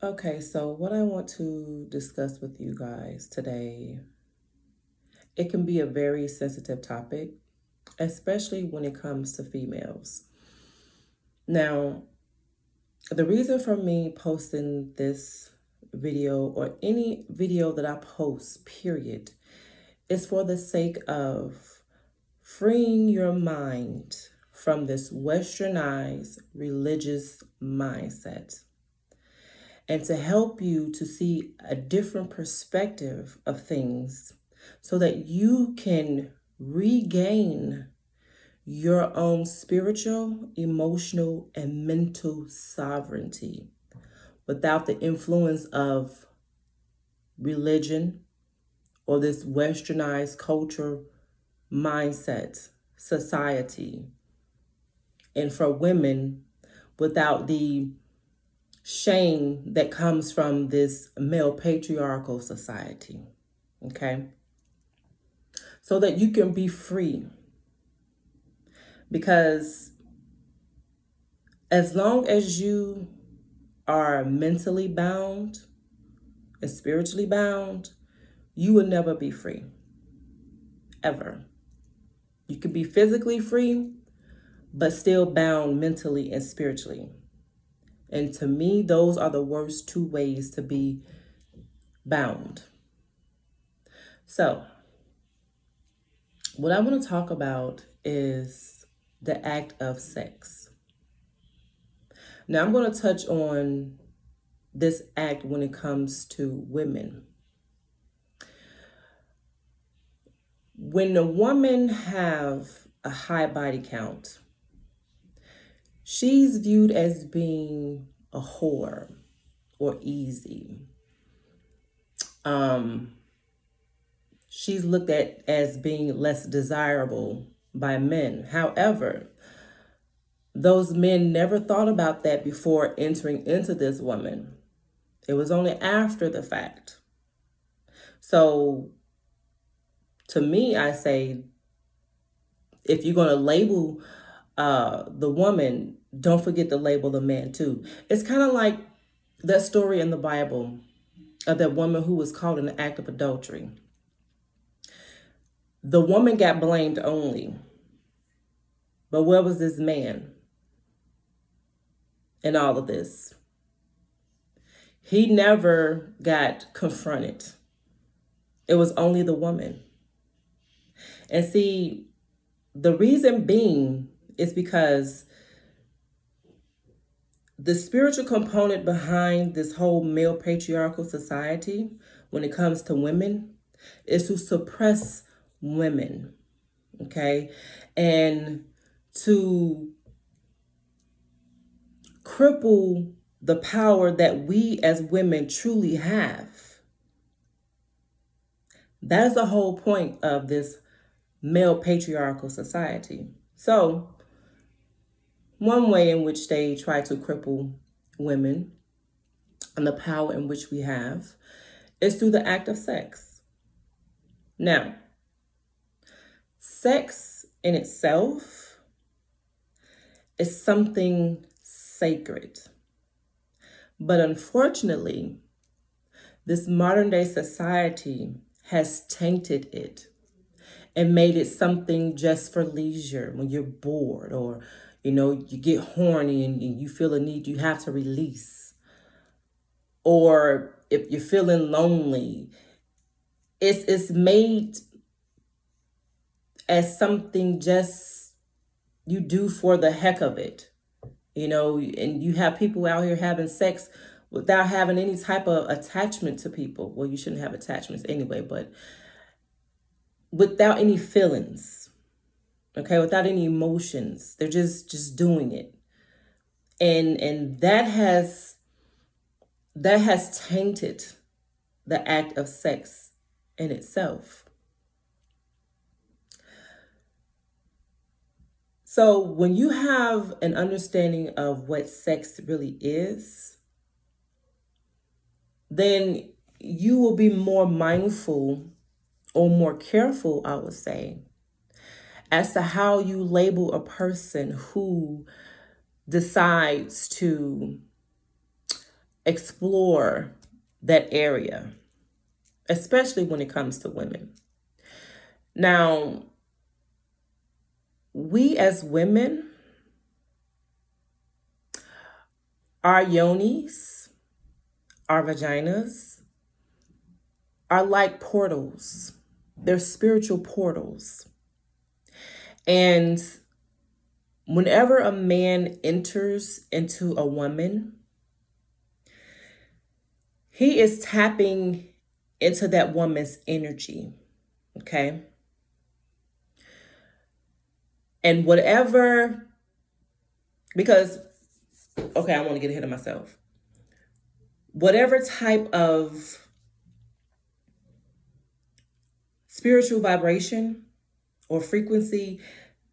Okay, so what I want to discuss with you guys today, it can be a very sensitive topic, especially when it comes to females. Now, the reason for me posting this video or any video that I post, period, is for the sake of freeing your mind from this westernized religious mindset and to help you to see a different perspective of things so that you can regain your own spiritual, emotional, and mental sovereignty without the influence of religion or this westernized culture, mindset, society. And for women, without the shame that comes from this male patriarchal society. Okay? So that you can be free. Because as long as you are mentally bound and spiritually bound, you will never be free. Ever. You could be physically free, but still bound mentally and spiritually. And to me, those are the worst two ways to be bound. So, what I want to talk about is the act of sex. Now, I'm going to touch on this act when it comes to women. When a woman have a high body count, she's viewed as being a whore or easy. She's looked at as being less desirable by men. However, those men never thought about that before entering into this woman. It was only after the fact. So to me, I say, if you're going to label the woman, don't forget to label the man too. It's kind of like that story in the Bible of that woman who was caught in the act of adultery. The woman got blamed only. But where was this man in all of this? He never got confronted. It was only the woman. And see, the reason being is because the spiritual component behind this whole male patriarchal society, when it comes to women, is to suppress women, okay? And to cripple the power that we as women truly have. That is the whole point of this male patriarchal society. So, one way in which they try to cripple women and the power in which we have is through the act of sex. Now, sex in itself is something sacred. But unfortunately, this modern day society has tainted it and made it something just for leisure when you're bored or you get horny and you feel a need you have to release, or if you're feeling lonely, it's made as something just you do for the heck of it, and you have people out here having sex without having any type of attachment to people. Well, you shouldn't have attachments anyway, but without any feelings, okay, without any emotions. They're just doing it. And that has tainted the act of sex in itself. So when you have an understanding of what sex really is, then you will be more mindful or more careful, I would say, as to how you label a person who decides to explore that area, especially when it comes to women. Now, we as women, our yonis, our vaginas, are like portals. They're spiritual portals. And whenever a man enters into a woman, he is tapping into that woman's energy, okay? And whatever, because, okay, I want to get ahead of myself. Whatever type of spiritual vibration or frequency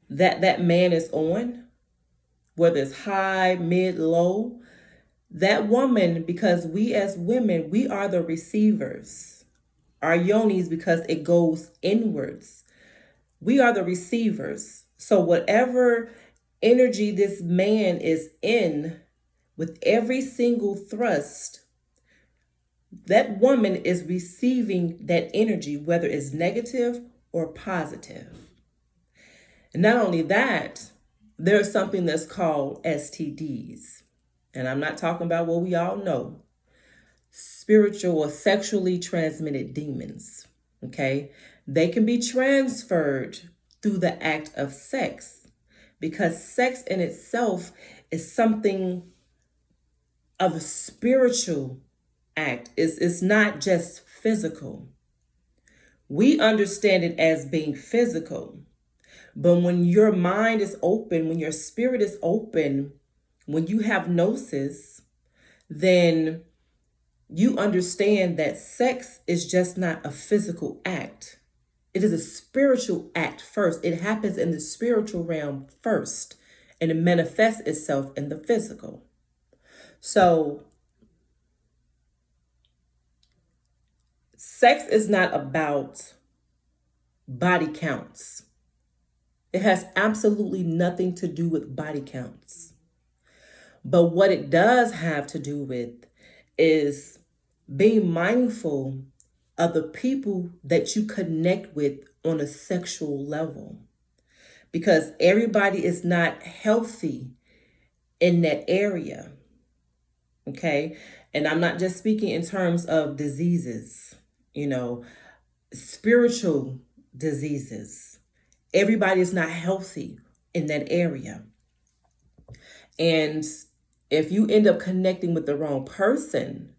that man is on, whether it's high, mid, low, that woman, because we as women, we are the receivers. Our yonis, because it goes inwards. We are the receivers. So whatever energy this man is in, with every single thrust, that woman is receiving that energy, whether it's negative or positive. And not only that, there's something that's called STDs. And I'm not talking about what we all know, spiritual or sexually transmitted demons. Okay? They can be transferred through the act of sex, because sex in itself is something of a spiritual act. It's not just physical. We understand it as being physical. But when your mind is open, when your spirit is open, when you have gnosis, then you understand that sex is just not a physical act. It is a spiritual act first. It happens in the spiritual realm first, and it manifests itself in the physical. So, sex is not about body counts. It has absolutely nothing to do with body counts. But what it does have to do with is being mindful of the people that you connect with on a sexual level. Because everybody is not healthy in that area. Okay? And I'm not just speaking in terms of diseases, spiritual diseases. Everybody is not healthy in that area. And if you end up connecting with the wrong person,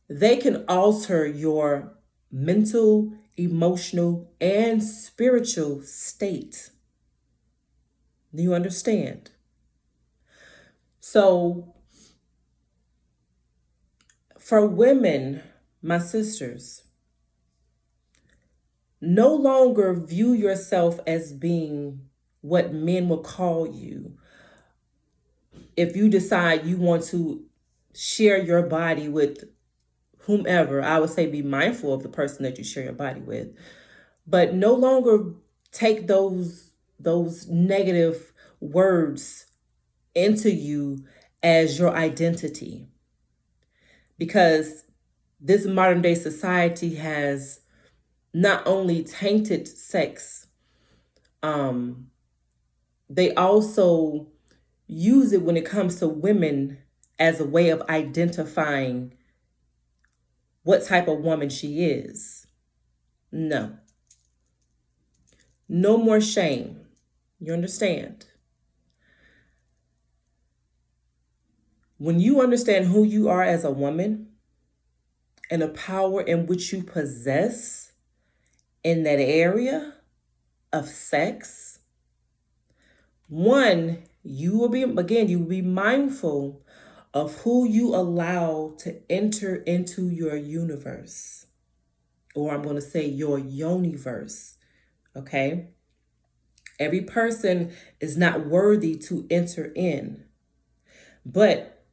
they can alter your mental, emotional, and spiritual state. Do you understand? So, for women, my sisters, no longer view yourself as being what men will call you. If you decide you want to share your body with whomever, I would say be mindful of the person that you share your body with, but no longer take those negative words into you as your identity, because this modern day society has not only tainted sex, they also use it when it comes to women as a way of identifying what type of woman she is. No. No more shame. You understand? When you understand who you are as a woman and the power in which you possess in that area of sex, one, you will be mindful of who you allow to enter into your universe, or I'm going to say your yoniverse. Okay? Every person is not worthy to enter in. But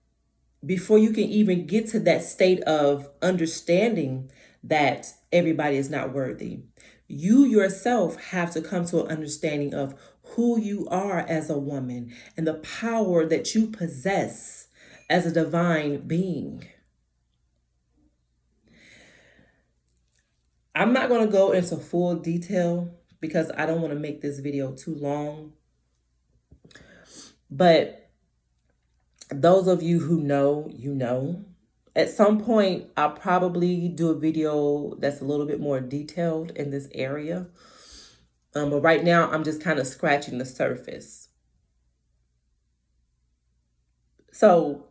before you can even get to that state of understanding that everybody is not worthy, you yourself have to come to an understanding of who you are as a woman and the power that you possess as a divine being. I'm not going to go into full detail because I don't want to make this video too long. But those of you who know, you know. At some point, I'll probably do a video that's a little bit more detailed in this area. But right now, I'm just kind of scratching the surface. So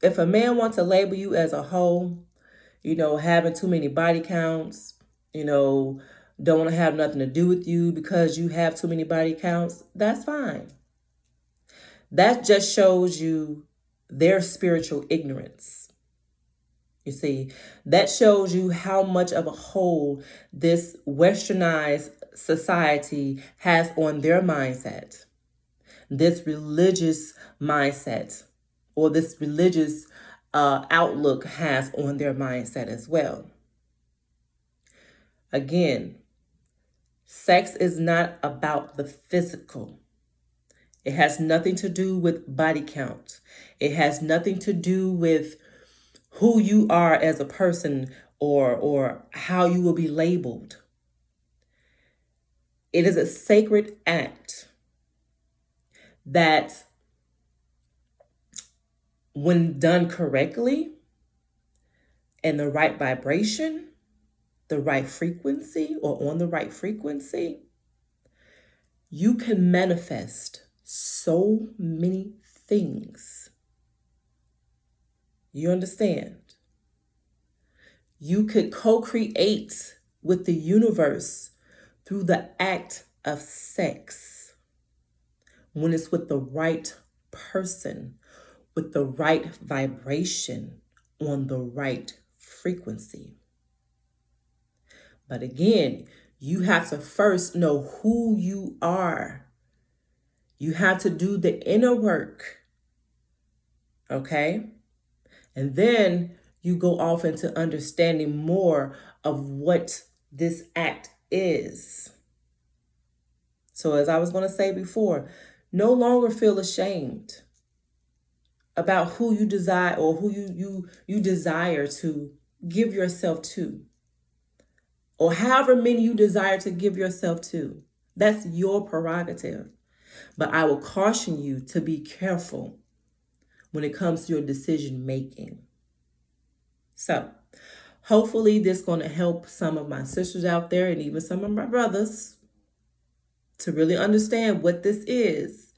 if a man wants to label you as a hoe, having too many body counts, don't want to have nothing to do with you because you have too many body counts, that's fine. That just shows you their spiritual ignorance. You see, that shows you how much of a hold this westernized society has on their mindset, this religious mindset, or this religious outlook has on their mindset as well. Again, sex is not about the physical. It has nothing to do with body count. It has nothing to do with who you are as a person or how you will be labeled. It is a sacred act that, when done correctly and the right vibration, the right frequency, or on the right frequency, you can manifest so many things. You understand? You could co-create with the universe through the act of sex when it's with the right person, with the right vibration, on the right frequency. But again, you have to first know who you are. You have to do the inner work, okay? And then you go off into understanding more of what this act is. So as I was going to say before, no longer feel ashamed about who you desire or who you desire to give yourself to, or however many you desire to give yourself to. That's your prerogative. But I will caution you to be careful when it comes to your decision making. So hopefully this is going to help some of my sisters out there and even some of my brothers to really understand what this is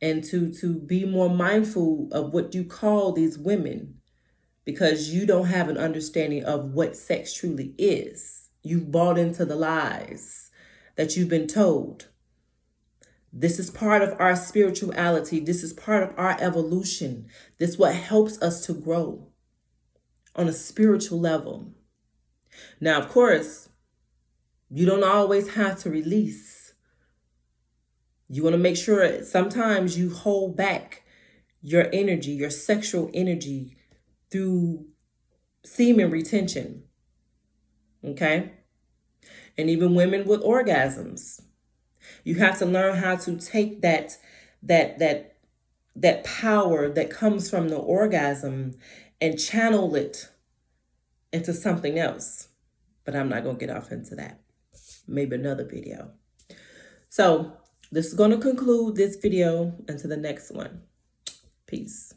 and to be more mindful of what you call these women, because you don't have an understanding of what sex truly is. You've bought into the lies that you've been told. This is part of our spirituality. This is part of our evolution. This is what helps us to grow on a spiritual level. Now, of course, you don't always have to release. You want to make sure sometimes you hold back your energy, your sexual energy, through semen retention. Okay? And even women with orgasms. You have to learn how to take that power that comes from the orgasm and channel it into something else. But I'm not going to get off into that. Maybe another video. So this is going to conclude this video until the next one. Peace.